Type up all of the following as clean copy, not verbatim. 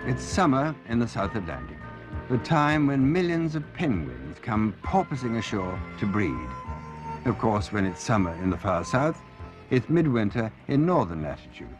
It's summer in the South Atlantic, the time when millions of penguins come porpoising ashore to breed. Of course, when it's summer in the far south, it's midwinter in northern latitudes.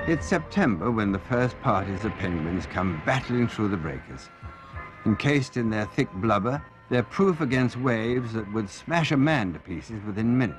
It's September when the first parties of penguins come battling through the breakers. Encased in their thick blubber, they're proof against waves that would smash a man to pieces within minutes.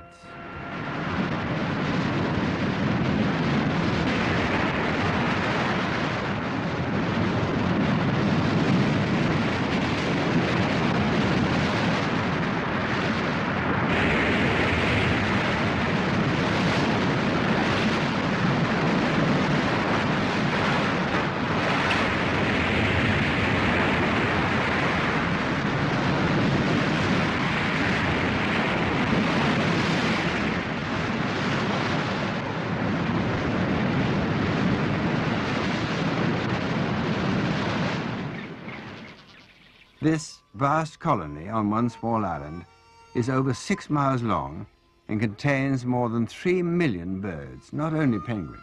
This vast colony on one small island is over 6 miles long and contains more than 3 million birds, not only penguins.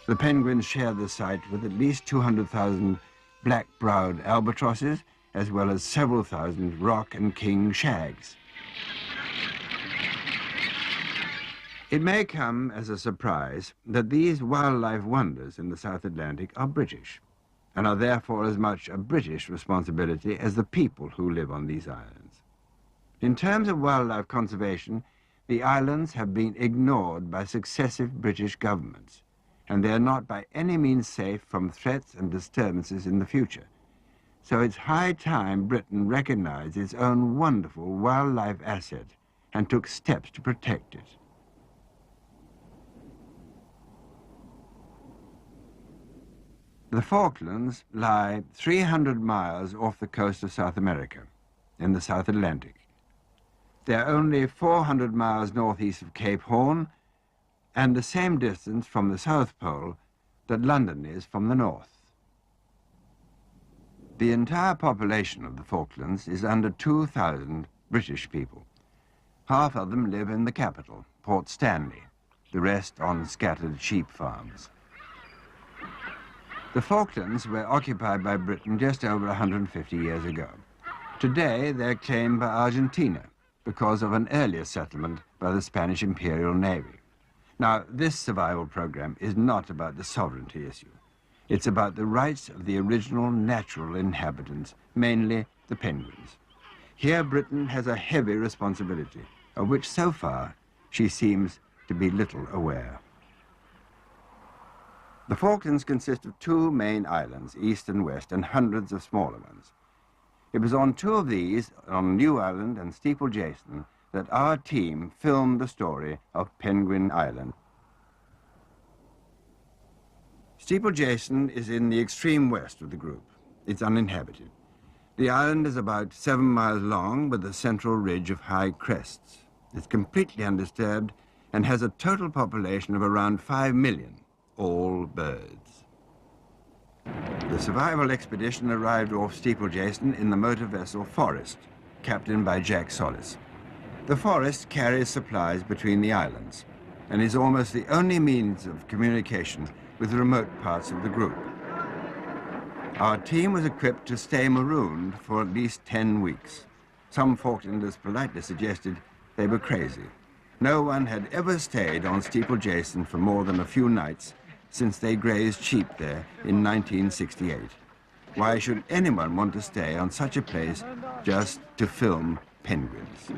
The penguins share the site with at least 200,000 black-browed albatrosses, as well as several thousand rock and king shags. It may come as a surprise that these wildlife wonders in the South Atlantic are British, and are therefore as much a British responsibility as the people who live on these islands. In terms of wildlife conservation, the islands have been ignored by successive British governments, and they are not by any means safe from threats and disturbances in the future. So it's high time Britain recognized its own wonderful wildlife asset and took steps to protect it. The Falklands lie 300 miles off the coast of South America, in the South Atlantic. They're only 400 miles northeast of Cape Horn and the same distance from the South Pole that London is from the north. The entire population of the Falklands is under 2,000 British people. Half of them live in the capital, Port Stanley, the rest on scattered sheep farms. The Falklands were occupied by Britain just over 150 years ago. Today, they're claimed by Argentina because of an earlier settlement by the Spanish Imperial Navy. Now, this survival program is not about the sovereignty issue. It's about the rights of the original natural inhabitants, mainly the penguins. Here, Britain has a heavy responsibility, of which so far she seems to be little aware. The Falklands consist of 2 main islands, east and west, and hundreds of smaller ones. It was on 2 of these, on New Island and Steeple Jason, that our team filmed the story of Penguin Island. Steeple Jason is in the extreme west of the group. It's uninhabited. The island is about 7 miles long with a central ridge of high crests. It's completely undisturbed and has a total population of around 5 million, all birds. The survival expedition arrived off Steeple Jason in the motor vessel Forest, captained by Jack Solis. The Forest carries supplies between the islands and is almost the only means of communication with remote parts of the group. Our team was equipped to stay marooned for at least 10 weeks. Some Falklanders politely suggested they were crazy. No one had ever stayed on Steeple Jason for more than a few nights since they grazed sheep there in 1968. Why should anyone want to stay on such a place just to film penguins?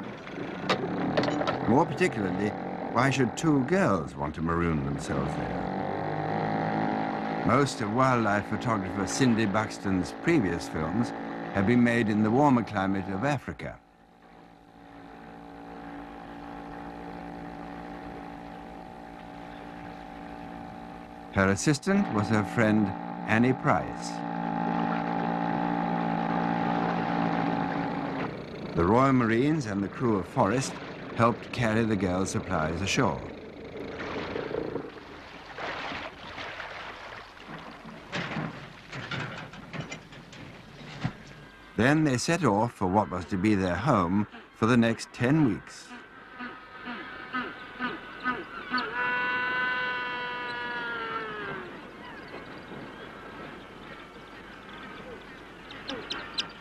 More particularly, why should 2 girls want to maroon themselves there? Most of wildlife photographer Cindy Buxton's previous films have been made in the warmer climate of Africa. Her assistant was her friend Annie Price. The Royal Marines and the crew of Forrest helped carry the girls' supplies ashore. Then they set off for what was to be their home for the next 10 weeks.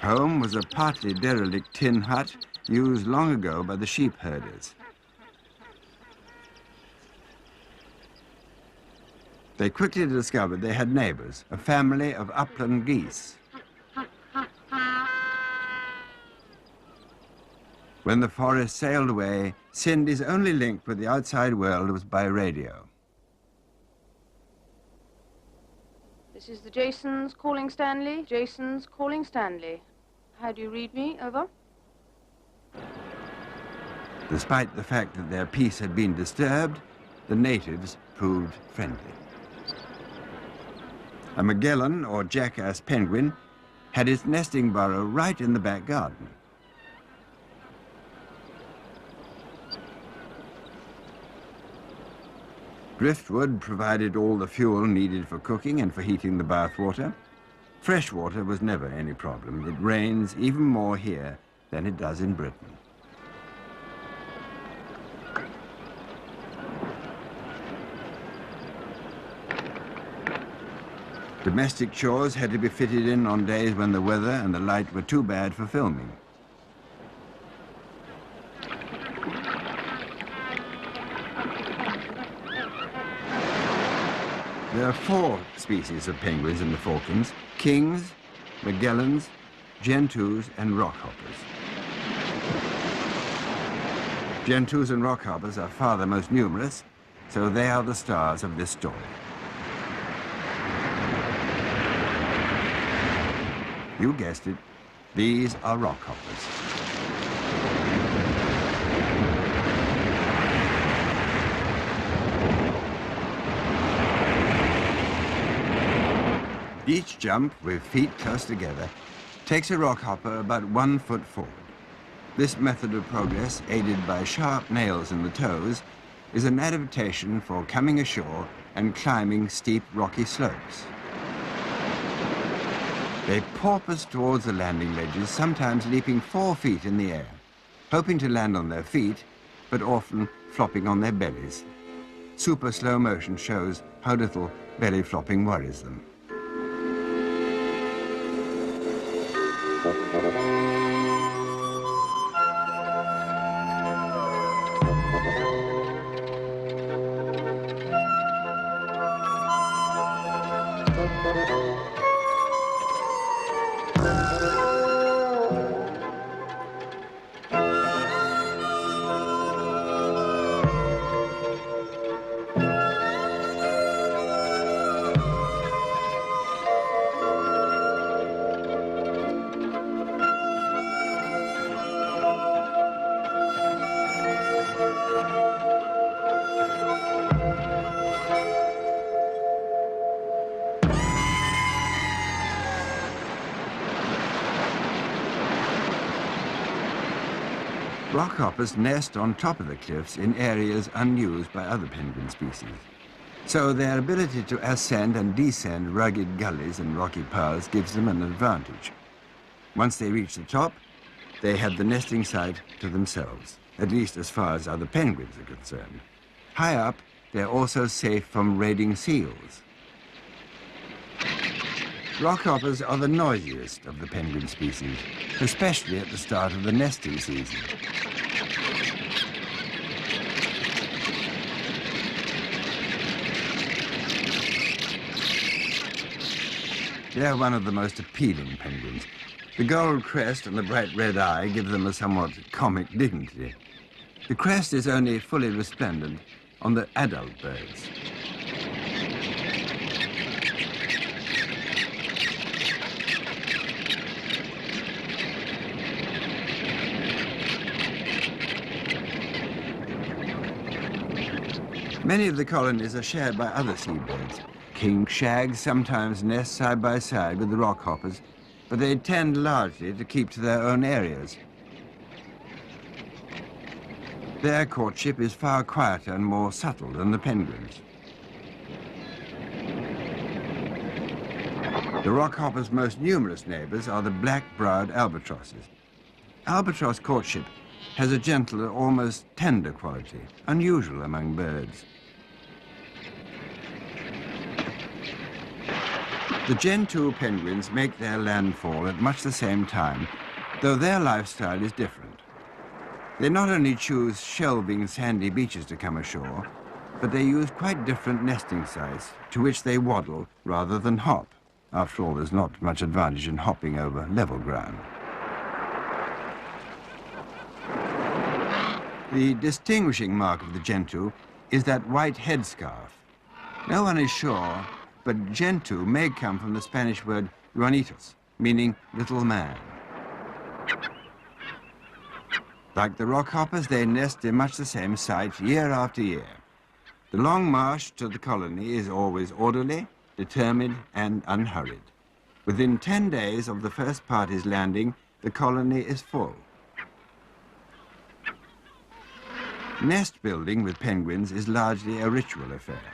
Home was a partly derelict tin hut used long ago by the sheep herders. They quickly discovered they had neighbors, a family of upland geese. When the Forrest sailed away, Cindy's only link with the outside world was by radio. This is the Jasons calling Stanley. Jasons calling Stanley. How do you read me? Over. Despite the fact that their peace had been disturbed, the natives proved friendly. A Magellan, or jackass penguin, had its nesting burrow right in the back garden. Driftwood provided all the fuel needed for cooking and for heating the bath water. Fresh water was never any problem. It rains even more here than it does in Britain. Domestic chores had to be fitted in on days when the weather and the light were too bad for filming. There are 4 species of penguins in the Falklands: kings, Magellans, gentoos, and rockhoppers. Gentoos and rockhoppers are far the most numerous, so they are the stars of this story. You guessed it, these are rockhoppers. Each jump, with feet close together, takes a rockhopper about 1 foot forward. This method of progress, aided by sharp nails in the toes, is an adaptation for coming ashore and climbing steep rocky slopes. They porpoise towards the landing ledges, sometimes leaping 4 feet in the air, hoping to land on their feet, but often flopping on their bellies. Super slow motion shows how little belly flopping worries them. Rockhoppers nest on top of the cliffs in areas unused by other penguin species. So their ability to ascend and descend rugged gullies and rocky paths gives them an advantage. Once they reach the top, they have the nesting site to themselves, at least as far as other penguins are concerned. High up, they're also safe from raiding seals. Rockhoppers are the noisiest of the penguin species, especially at the start of the nesting season. They're one of the most appealing penguins. The gold crest and the bright red eye give them a somewhat comic dignity. The crest is only fully resplendent on the adult birds. Many of the colonies are shared by other seabirds. King shags sometimes nest side by side with the rockhoppers, but they tend largely to keep to their own areas. Their courtship is far quieter and more subtle than the penguins. The rockhoppers' most numerous neighbors are the black-browed albatrosses. Albatross courtship has a gentle, almost tender quality, unusual among birds. The Gentoo penguins make their landfall at much the same time, though their lifestyle is different. They not only choose shelving sandy beaches to come ashore, but they use quite different nesting sites to which they waddle rather than hop. After all, there's not much advantage in hopping over level ground. The distinguishing mark of the Gentoo is that white headscarf. No one is sure, but Gentoo may come from the Spanish word Juanitos, meaning little man. Like the rockhoppers, they nest in much the same site year after year. The long march to the colony is always orderly, determined and unhurried. Within 10 days of the first party's landing, the colony is full. Nest building with penguins is largely a ritual affair.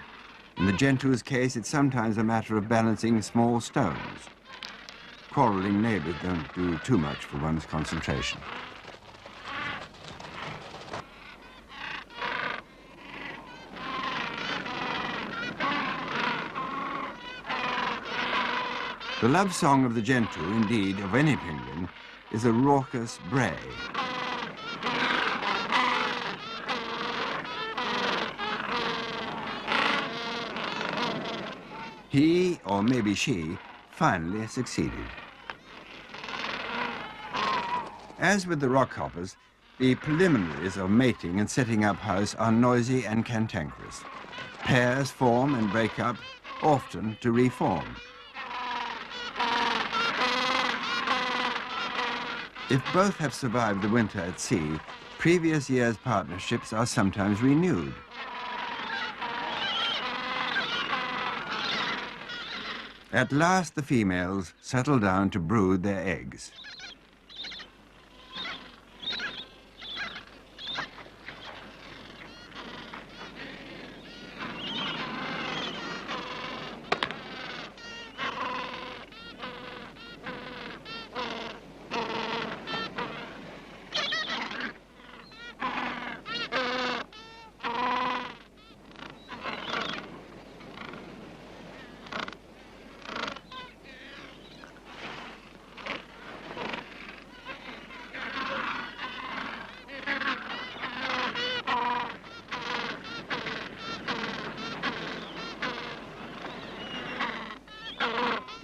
In the Gentoo's case, it's sometimes a matter of balancing small stones. Quarreling neighbors don't do too much for one's concentration. The love song of the Gentoo, indeed of any penguin, is a raucous bray. He, or maybe she, finally succeeded. As with the rockhoppers, the preliminaries of mating and setting up house are noisy and cantankerous. Pairs form and break up, often to reform. If both have survived the winter at sea, previous year's partnerships are sometimes renewed. At last, the females settle down to brood their eggs.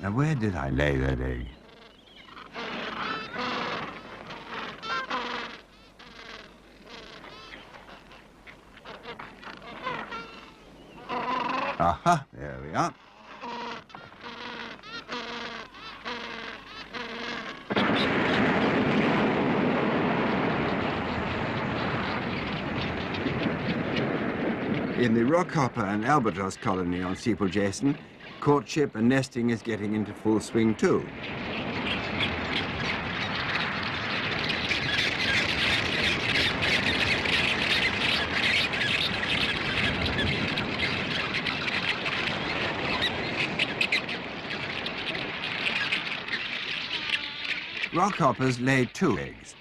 Now, where did I lay that egg? Aha, there we are. In the Rockhopper and albatross colony on Steeple Jason, courtship and nesting is getting into full swing too. Rockhoppers lay 2 eggs.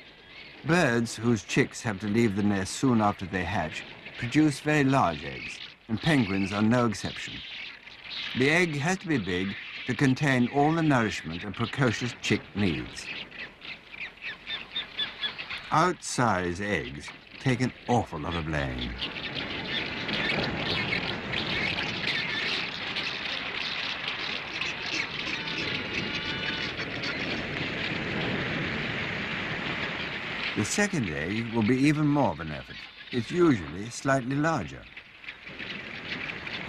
Birds whose chicks have to leave the nest soon after they hatch produce very large eggs, and penguins are no exception. The egg has to be big to contain all the nourishment a precocious chick needs. Outsize eggs take an awful lot of laying. The second egg will be even more of an effort. It's usually slightly larger.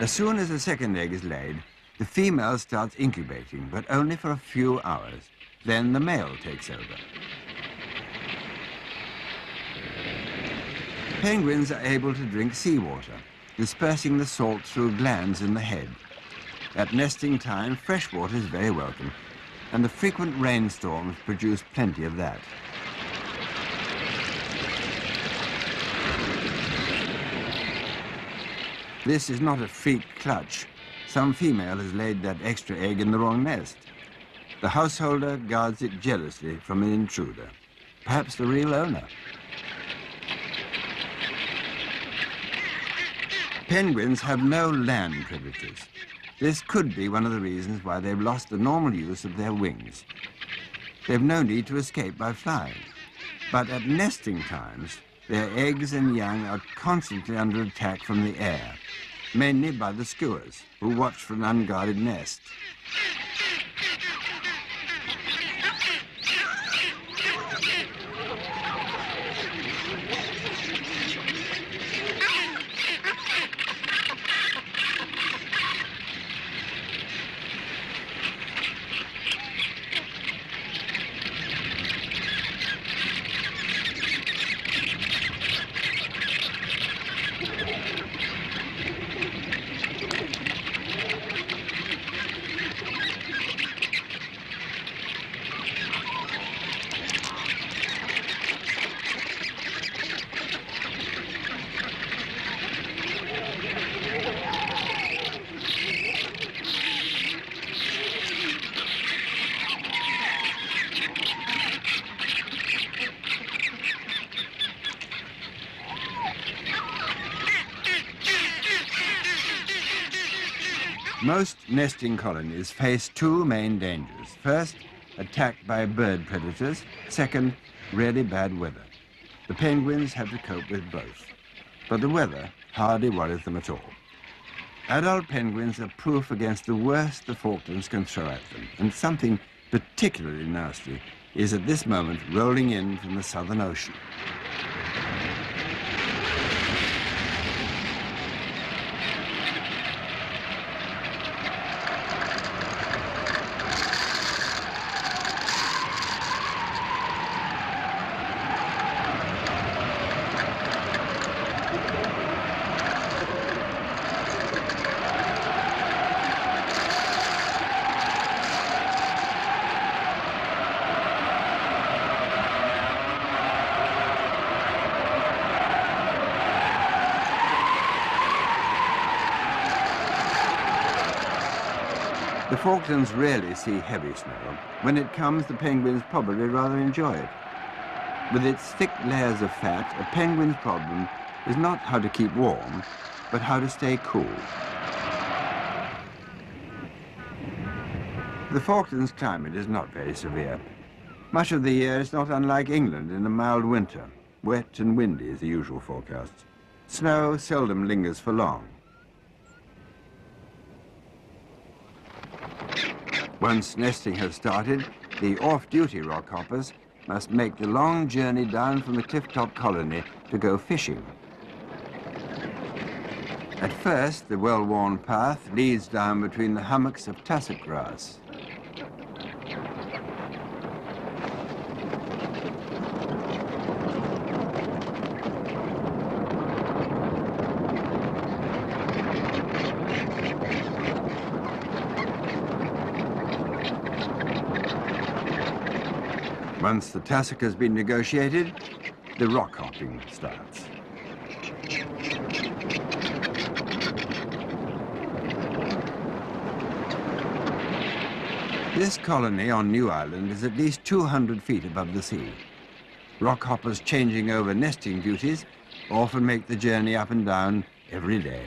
As soon as the second egg is laid, the female starts incubating, but only for a few hours. Then the male takes over. Penguins are able to drink seawater. dispersing the salt through glands in the head. At nesting time, fresh water is very welcome, and the frequent rainstorms produce plenty of that. This is not a freak clutch. Some female has laid that extra egg in the wrong nest. The householder guards it jealously from an intruder, perhaps the real owner. Penguins have no land predators. This could be one of the reasons why they've lost the normal use of their wings. They've no need to escape by flying. But at nesting times, their eggs and young are constantly under attack from the air, mainly by the skuas, who watch for an unguarded nest. Most nesting colonies face two main dangers. First, attacked by bird predators. Second, really bad weather. The penguins have to cope with both, but the weather hardly worries them at all. Adult penguins are proof against the worst the Falklands can throw at them, and something particularly nasty is at this moment rolling in from the Southern Ocean. The Falklands rarely see heavy snow. When it comes, the penguins probably rather enjoy it. With its thick layers of fat, a penguin's problem is not how to keep warm, but how to stay cool. The Falklands climate is not very severe. Much of the year is not unlike England in a mild winter. Wet and windy is the usual forecast. Snow seldom lingers for long. Once nesting has started, the off-duty rockhoppers must make the long journey down from the cliff-top colony to go fishing. At first, the well-worn path leads down between the hummocks of tussock grass. Once the tussock has been negotiated, the rock hopping starts. This colony on New Island is at least 200 feet above the sea. Rock hoppers changing over nesting duties often make the journey up and down every day.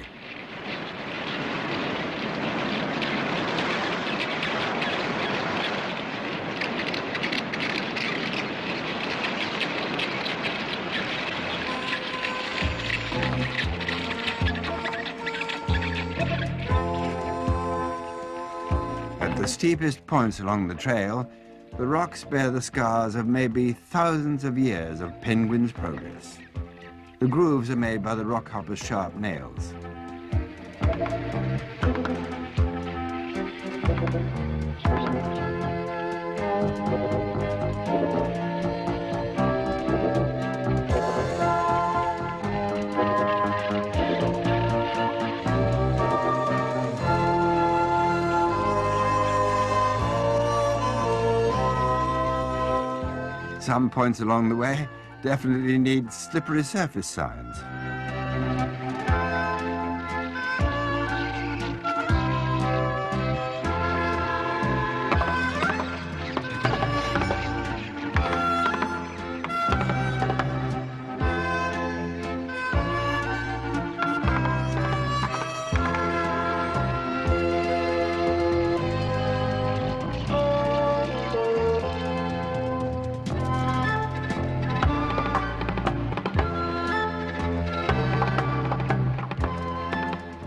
The steepest points along the trail, the rocks bear the scars of maybe thousands of years of penguins' progress. The grooves are made by the rockhopper's sharp nails. Some points along the way definitely need slippery surface signs.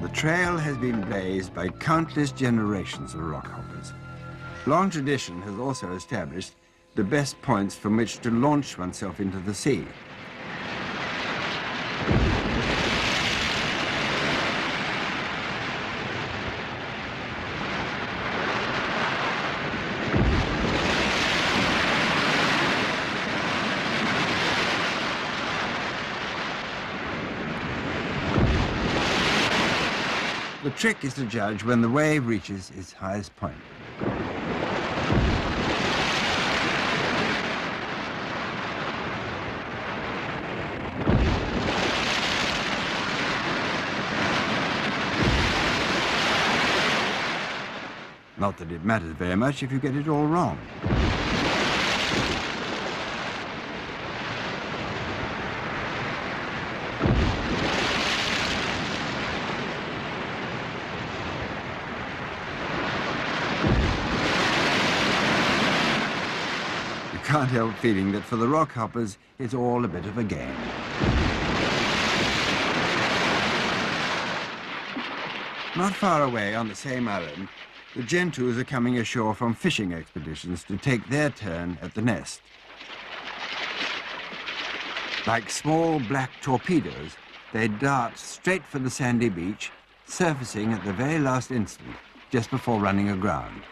The trail has been blazed by countless generations of rockhoppers. Long tradition has also established the best points from which to launch oneself into the sea. The trick is to judge when the wave reaches its highest point. Not that it matters very much if you get it all wrong. Can't help feeling that for the rockhoppers, it's all a bit of a game. Not far away on the same island, the Gentoos are coming ashore from fishing expeditions to take their turn at the nest. Like small black torpedoes, they dart straight for the sandy beach, surfacing at the very last instant, just before running aground.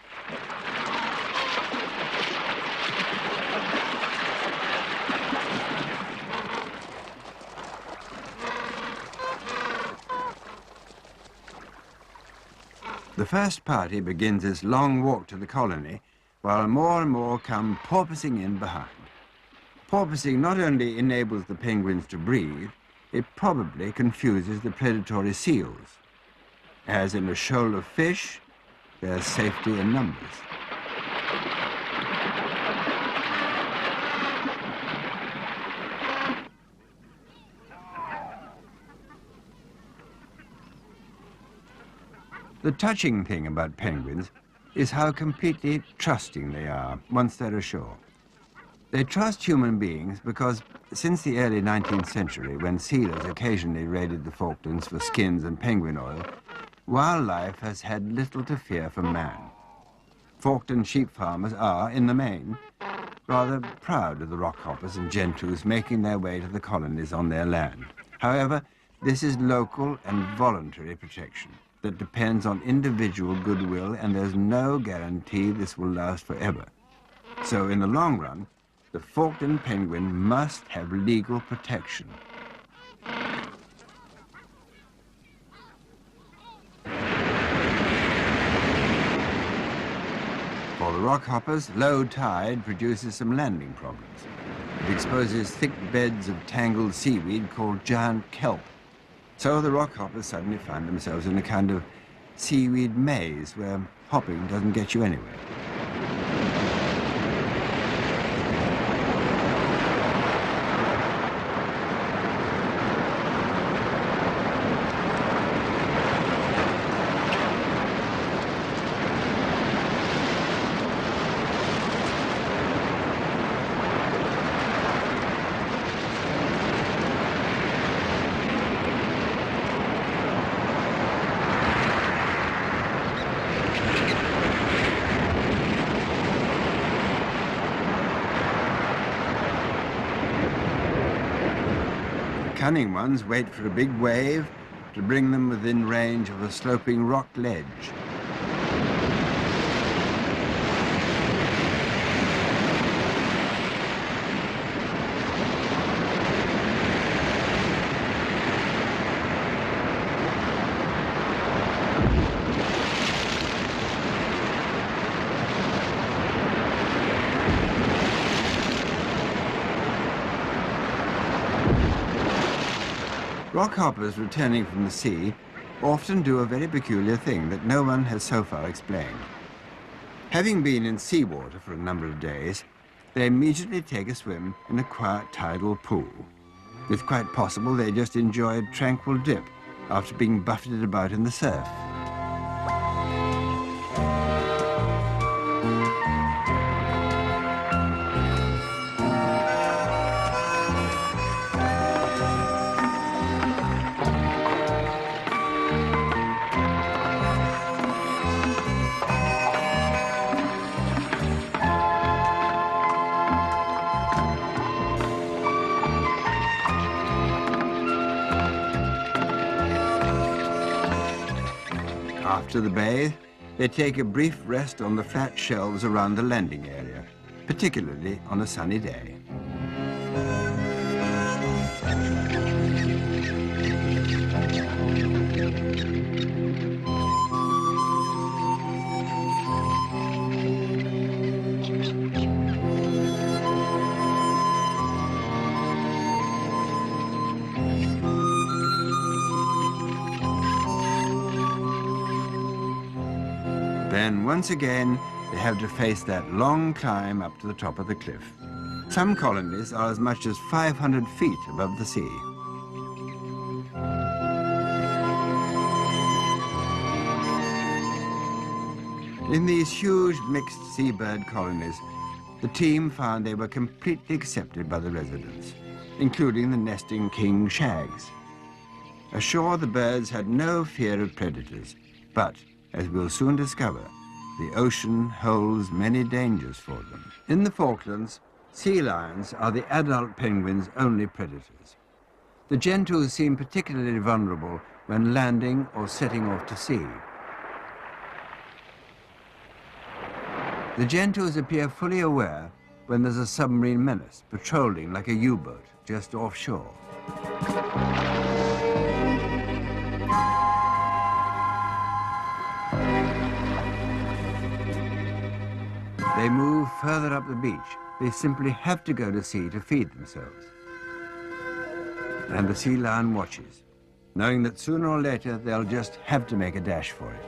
The first party begins its long walk to the colony, while more and more come porpoising in behind. Porpoising not only enables the penguins to breathe, it probably confuses the predatory seals. As in a shoal of fish, there's safety in numbers. The touching thing about penguins is how completely trusting they are once they're ashore. They trust human beings because since the early 19th century, when sealers occasionally raided the Falklands for skins and penguin oil, wildlife has had little to fear from man. Falkland sheep farmers are, in the main, rather proud of the rockhoppers and Gentoos making their way to the colonies on their land. However, this is local and voluntary protection that depends on individual goodwill, and there's no guarantee this will last forever. So in the long run, the Falkland penguin must have legal protection. For the rockhoppers, low tide produces some landing problems. It exposes thick beds of tangled seaweed called giant kelp. So the rockhoppers suddenly find themselves in a kind of seaweed maze where hopping doesn't get you anywhere. Cunning ones wait for a big wave to bring them within range of a sloping rock ledge. Rockhoppers returning from the sea often do a very peculiar thing that no one has so far explained. Having been in seawater for a number of days, they immediately take a swim in a quiet tidal pool. It's quite possible they just enjoy a tranquil dip after being buffeted about in the surf. After the bathe, they take a brief rest on the flat shelves around the landing area, particularly on a sunny day. Then, once again, they have to face that long climb up to the top of the cliff. Some colonies are as much as 500 feet above the sea. In these huge mixed seabird colonies, the team found they were completely accepted by the residents, including the nesting king shags. Ashore, the birds had no fear of predators, but as we'll soon discover, the ocean holds many dangers for them. In the Falklands, sea lions are the adult penguins' only predators. The gentoos seem particularly vulnerable when landing or setting off to sea. The gentoos appear fully aware when there's a submarine menace patrolling like a U-boat just offshore. They move further up the beach. They simply have to go to sea to feed themselves. And the sea lion watches, knowing that sooner or later they'll just have to make a dash for it.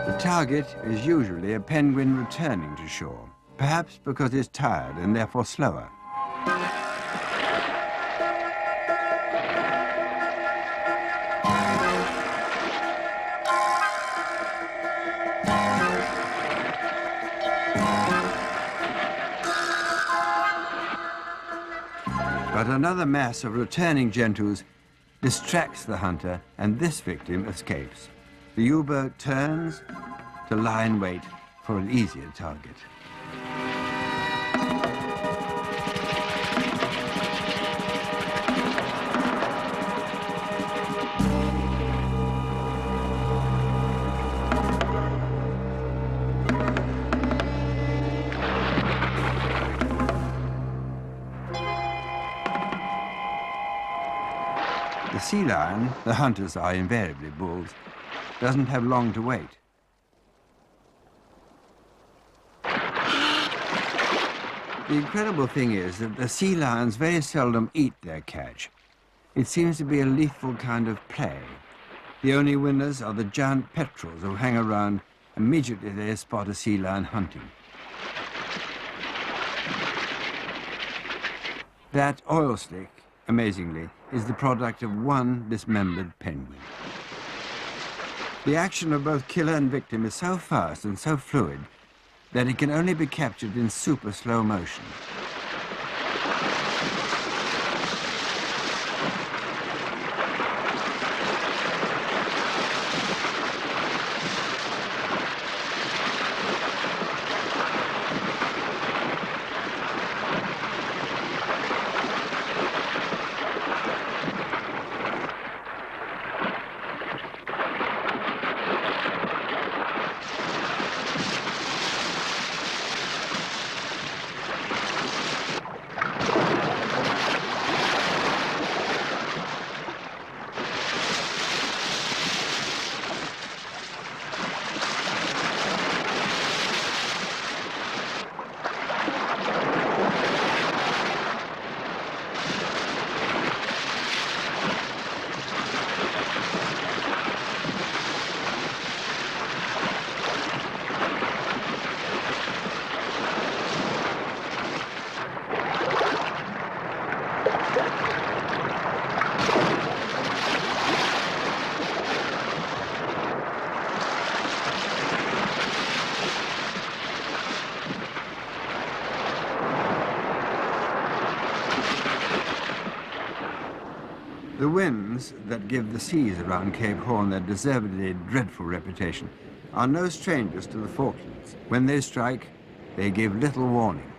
The target is usually a penguin returning to shore, perhaps because it's tired and therefore slower. But another mass of returning gentoos distracts the hunter, and this victim escapes. The U-boat turns to lie in wait for an easier target. The sea lion, the hunters are invariably bulls, doesn't have long to wait. The incredible thing is that the sea lions very seldom eat their catch. It seems to be a lethal kind of play. The only winners are the giant petrels who hang around immediately they spot a sea lion hunting. That oil slick, amazingly, is the product of one dismembered penguin. The action of both killer and victim is so fast and so fluid that it can only be captured in super slow motion. winds that give the seas around Cape Horn their deservedly dreadful reputation are no strangers to the Falklands. When they strike, they give little warning.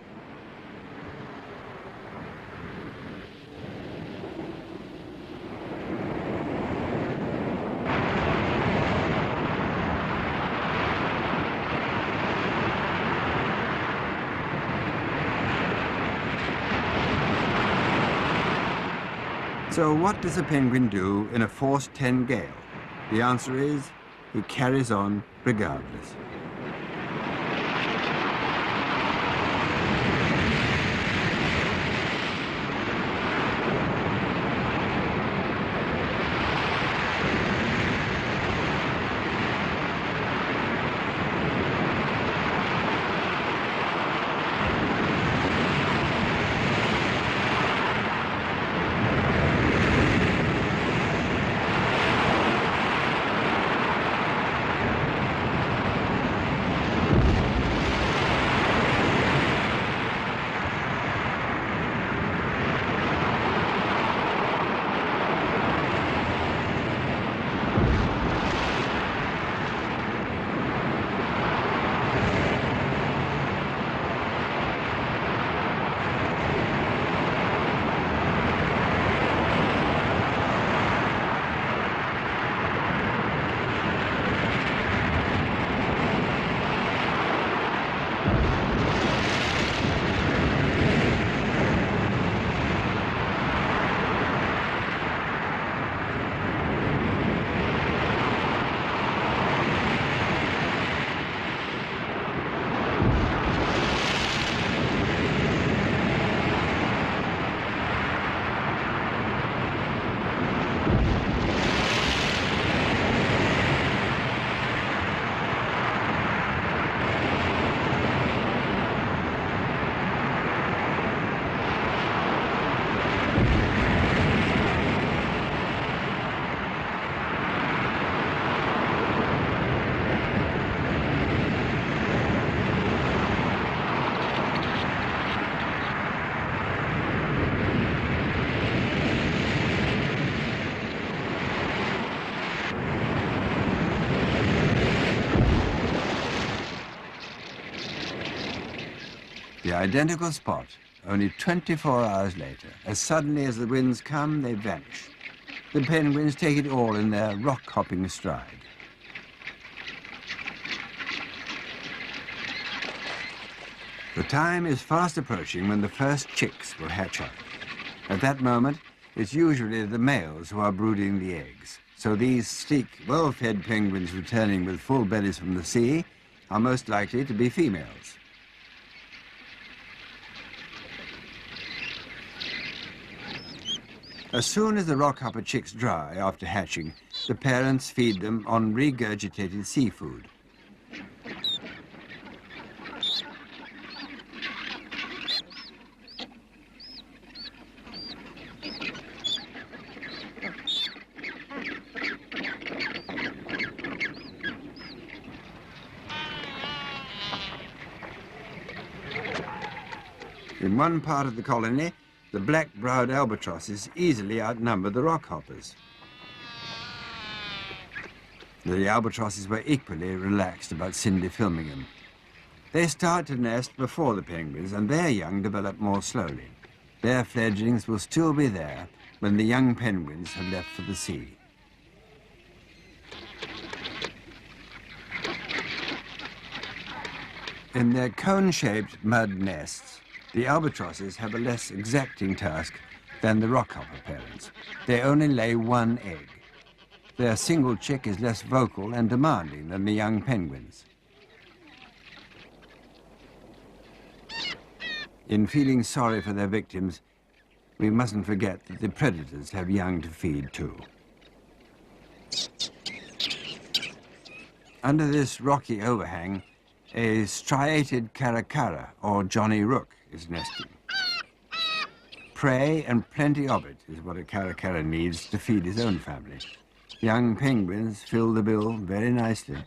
So what does a penguin do in a force 10 gale? The answer is, he carries on regardless. The identical spot, only 24 hours later. As suddenly as the winds come, they vanish. The penguins take it all in their rock-hopping stride. The time is fast approaching when the first chicks will hatch out. At that moment, it's usually the males who are brooding the eggs. So these sleek, well-fed penguins returning with full bellies from the sea are most likely to be females. As soon as the Rockhopper chicks dry after hatching, the parents feed them on regurgitated seafood. In one part of the colony, the black-browed albatrosses easily outnumber the rockhoppers. The albatrosses were equally relaxed about Cindy filming them. They start to nest before the penguins, and their young develop more slowly. Their fledglings will still be there when the young penguins have left for the sea. In their cone-shaped mud nests, the albatrosses have a less exacting task than the rockhopper parents. They only lay one egg. Their single chick is less vocal and demanding than the young penguins. In feeling sorry for their victims, we mustn't forget that the predators have young to feed too. Under this rocky overhang, a striated caracara, or Johnny Rook, is nesting. Prey and plenty of it is what a caracara needs to feed his own family. Young penguins fill the bill very nicely.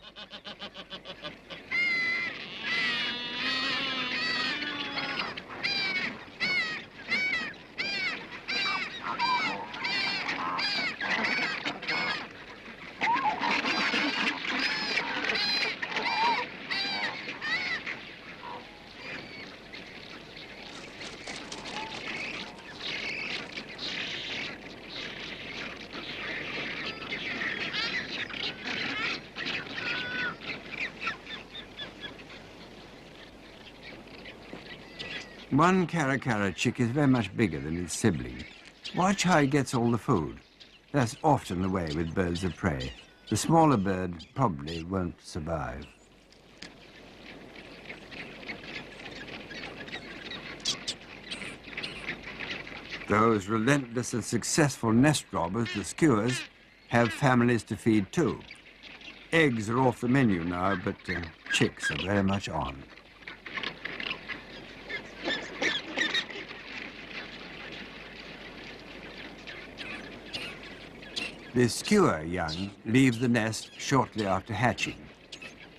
One caracara chick is very much bigger than its sibling. Watch how it gets all the food. That's often the way with birds of prey. The smaller bird probably won't survive. Those relentless and successful nest robbers, the skuas, have families to feed too. Eggs are off the menu now, but chicks are very much on. The skua young leave the nest shortly after hatching.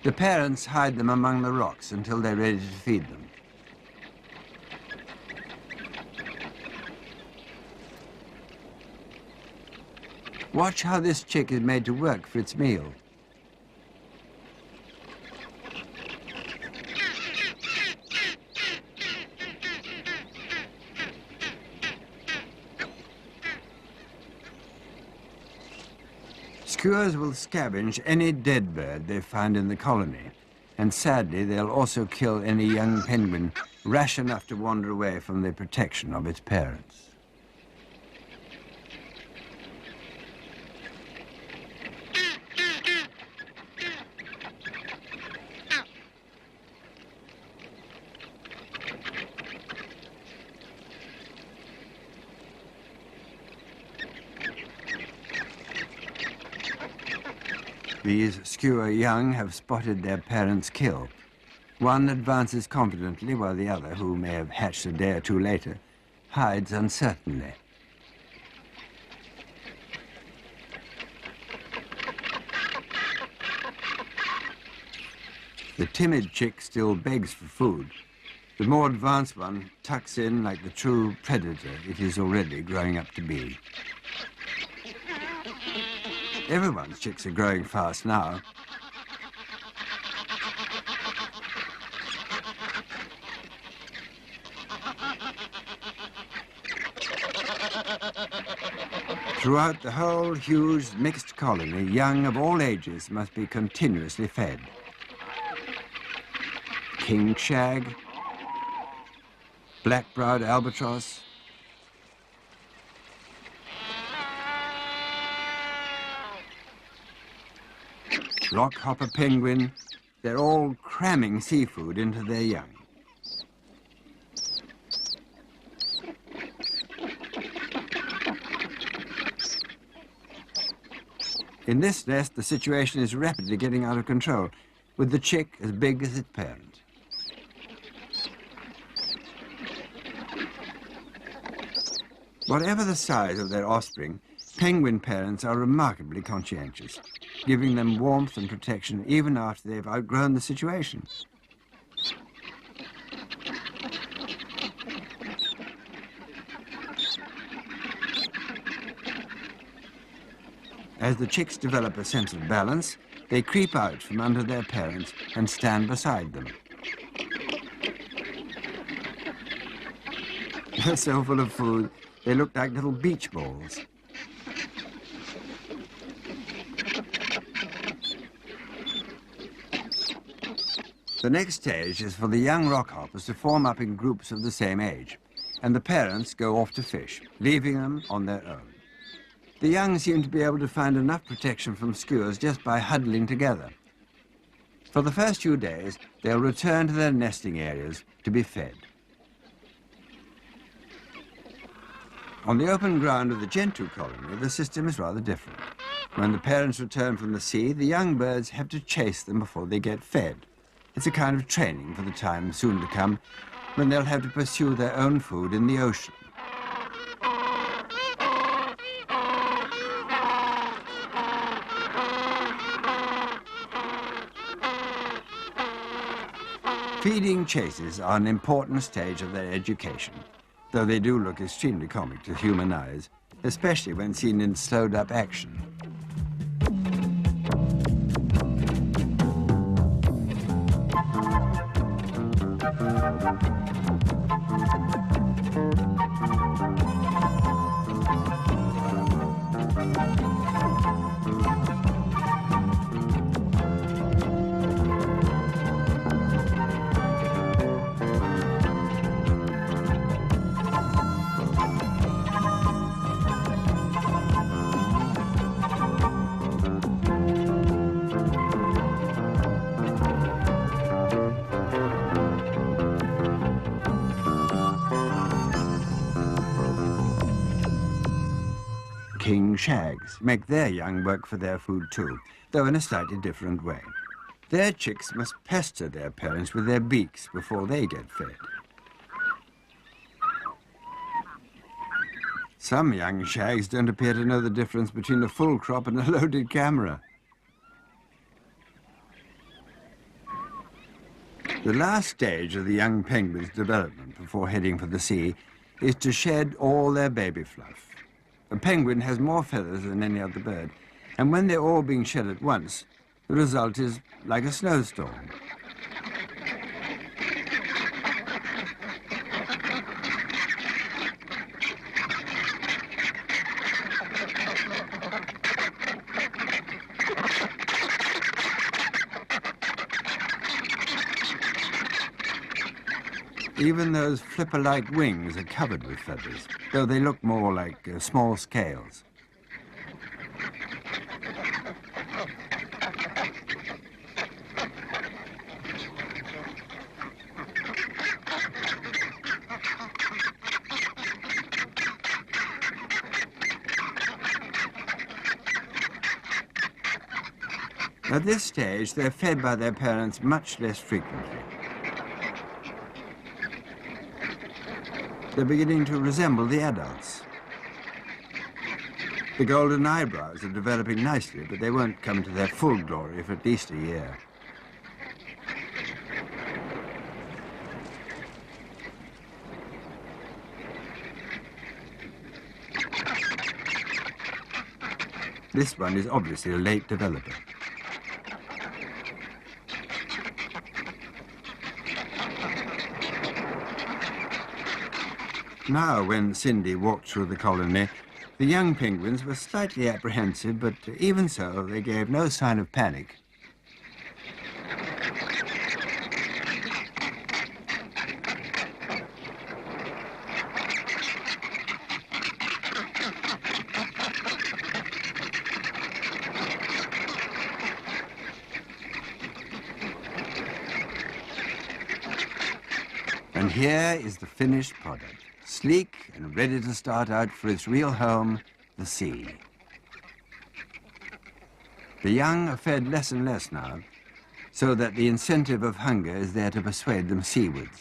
The parents hide them among the rocks until they're ready to feed them. Watch how this chick is made to work for its meal. Skuas will scavenge any dead bird they find in the colony, and sadly they'll also kill any young penguin rash enough to wander away from the protection of its parents. These skua young have spotted their parents' kill. One advances confidently while the other, who may have hatched a day or two later, hides uncertainly. The timid chick still begs for food. The more advanced one tucks in like the true predator it is already growing up to be. Everyone's chicks are growing fast now. Throughout the whole huge mixed colony, young of all ages must be continuously fed. King shag, black-browed albatross, Rockhopper penguin, they're all cramming seafood into their young. In this nest, the situation is rapidly getting out of control, with the chick as big as its parent. Whatever the size of their offspring, penguin parents are remarkably conscientious, giving them warmth and protection even after they've outgrown the situation. As the chicks develop a sense of balance, they creep out from under their parents and stand beside them. They're so full of food, they look like little beach balls. The next stage is for the young rockhoppers to form up in groups of the same age, and the parents go off to fish, leaving them on their own. The young seem to be able to find enough protection from skuas just by huddling together. For the first few days, they'll return to their nesting areas to be fed. On the open ground of the Gentoo colony, the system is rather different. When the parents return from the sea, the young birds have to chase them before they get fed. It's a kind of training for the time soon to come when they'll have to pursue their own food in the ocean. Feeding chases are an important stage of their education, though they do look extremely comic to human eyes, especially when seen in slowed-up action. young shags make their young work for their food too, though in a slightly different way. Their chicks must pester their parents with their beaks before they get fed. Some young shags don't appear to know the difference between a full crop and a loaded camera. The last stage of the young penguin's development before heading for the sea is to shed all their baby fluff. A penguin has more feathers than any other bird, and when they're all being shed at once, the result is like a snowstorm. Even those flipper-like wings are covered with feathers, though they look more like small scales. At this stage, they're fed by their parents much less frequently. They're beginning to resemble the adults. The golden eyebrows are developing nicely, but they won't come to their full glory for at least a year. This one is obviously a late developer. Now, when Cindy walked through the colony, the young penguins were slightly apprehensive, but even so, they gave no sign of panic. And here is the finished product. Sleek and ready to start out for its real home, the sea. The young are fed less and less now, so that the incentive of hunger is there to persuade them seawards.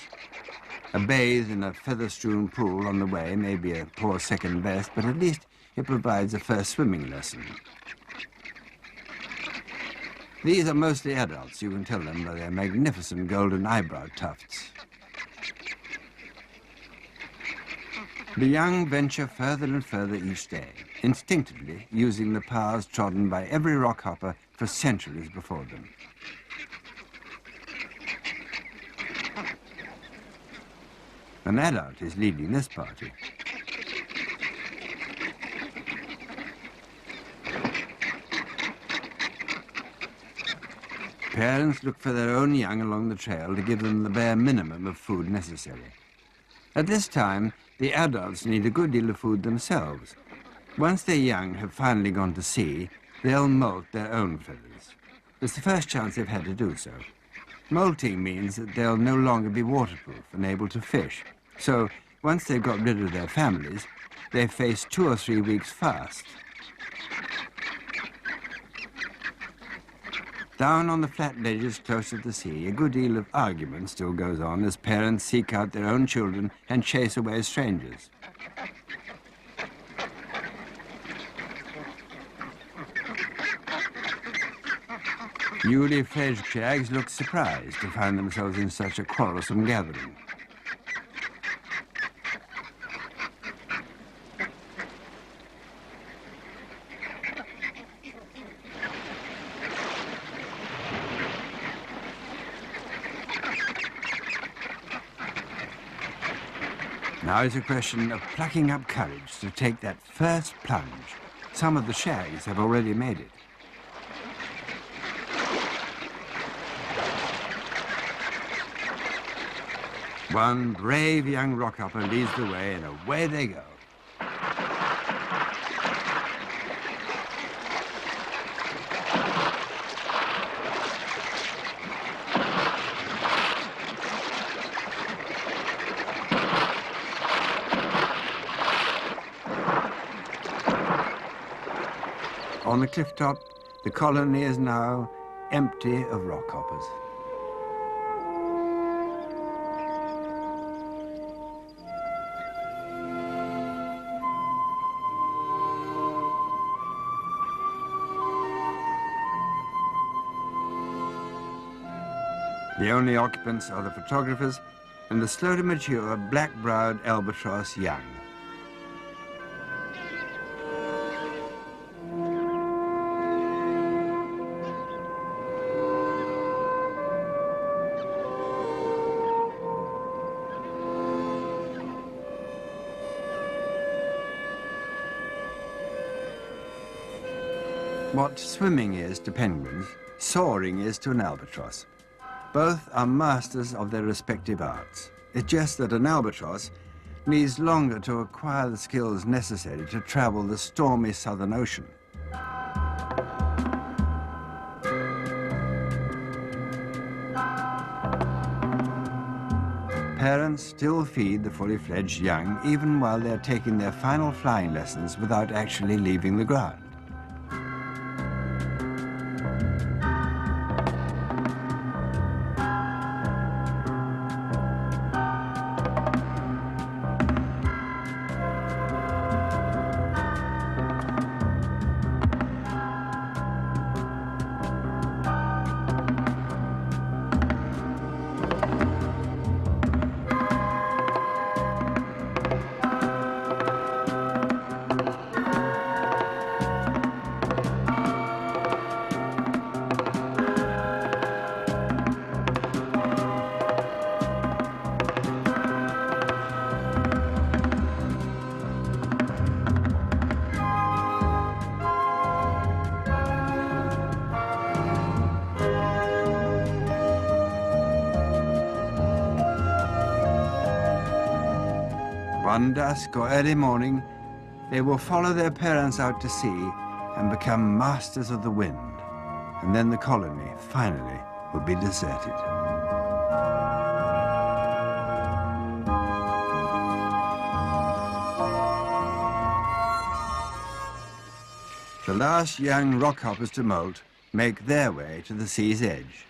A bathe in a feather-strewn pool on the way may be a poor second best, but at least it provides a first swimming lesson. These are mostly adults, you can tell them by their magnificent golden eyebrow tufts. The young venture further and further each day, instinctively using the paths trodden by every rockhopper for centuries before them. An adult is leading this party. Parents look for their own young along the trail to give them the bare minimum of food necessary. At this time, the adults need a good deal of food themselves. Once their young have finally gone to sea, they'll molt their own feathers. It's the first chance they've had to do so. Molting means that they'll no longer be waterproof and able to fish. So, once they've got rid of their families, they face 2 or 3 weeks fast. Down on the flat ledges close to the sea, a good deal of argument still goes on as parents seek out their own children and chase away strangers. Newly fledged shags look surprised to find themselves in such a quarrelsome gathering. Now it's a question of plucking up courage to take that first plunge. Some of the shags have already made it. One brave young rockhopper leads the way, and away they go. On the cliff top, the colony is now empty of rockhoppers. The only occupants are the photographers and the slow-to-mature black-browed albatross young. What swimming is to penguins, soaring is to an albatross. Both are masters of their respective arts. It's just that an albatross needs longer to acquire the skills necessary to travel the stormy Southern Ocean. Parents still feed the fully fledged young even while they're taking their final flying lessons without actually leaving the ground. One dusk or early morning, they will follow their parents out to sea and become masters of the wind. And then the colony, finally, will be deserted. The last young rockhoppers to molt make their way to the sea's edge.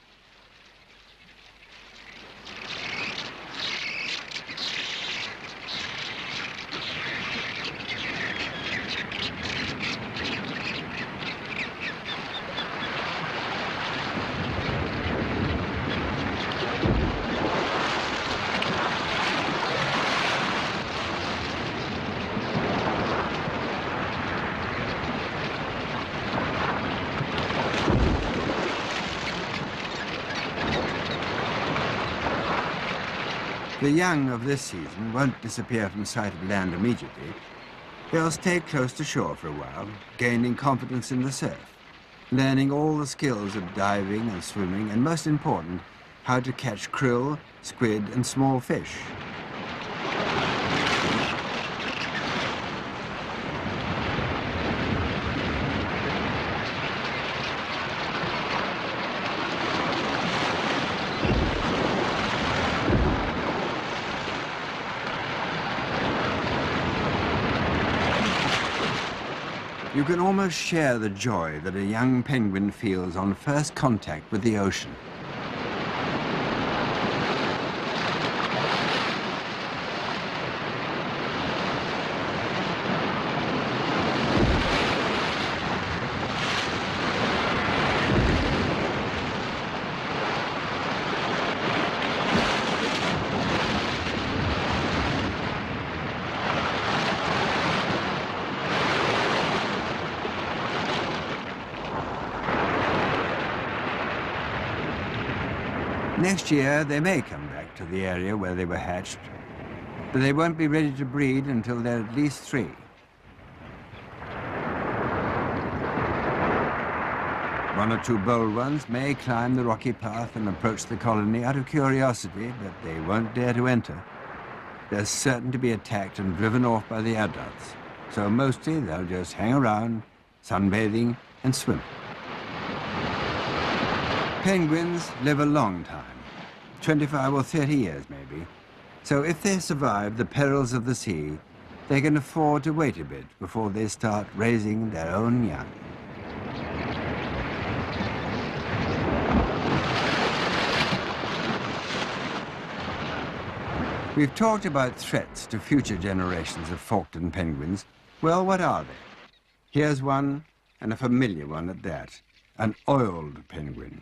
The young of this season won't disappear from sight of land immediately. They'll stay close to shore for a while, gaining confidence in the surf, learning all the skills of diving and swimming, and most important, how to catch krill, squid, and small fish. You can almost share the joy that a young penguin feels on first contact with the ocean. Next year, they may come back to the area where they were hatched, but they won't be ready to breed until they're at least 3. One or 2 bold ones may climb the rocky path and approach the colony out of curiosity, but they won't dare to enter. They're certain to be attacked and driven off by the adults, so mostly they'll just hang around, sunbathing and swim. Penguins live a long time, 25 or 30 years maybe, so if they survive the perils of the sea, they can afford to wait a bit before they start raising their own young. We've talked about threats to future generations of Falkland penguins. Well, what are they? Here's one, and a familiar one at that, an oiled penguin.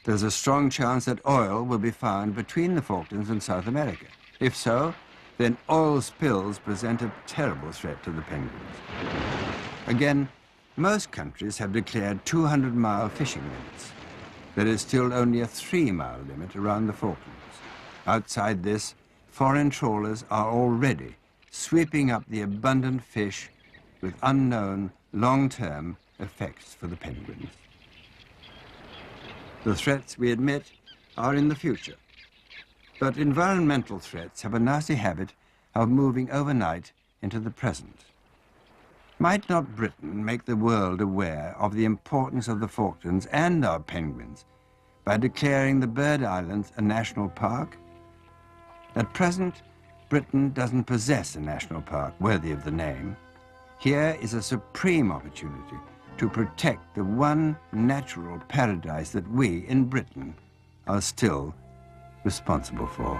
There's a strong chance that oil will be found between the Falklands and South America. If so, then oil spills present a terrible threat to the penguins. Again, most countries have declared 200-mile fishing limits. There is still only a 3-mile limit around the Falklands. Outside this, foreign trawlers are already sweeping up the abundant fish with unknown long-term effects for the penguins. The threats, we admit, are in the future. But environmental threats have a nasty habit of moving overnight into the present. Might not Britain make the world aware of the importance of the Falklands and our penguins by declaring the Bird Islands a national park? At present, Britain doesn't possess a national park worthy of the name. Here is a supreme opportunity to protect the one natural paradise that we, in Britain, are still responsible for.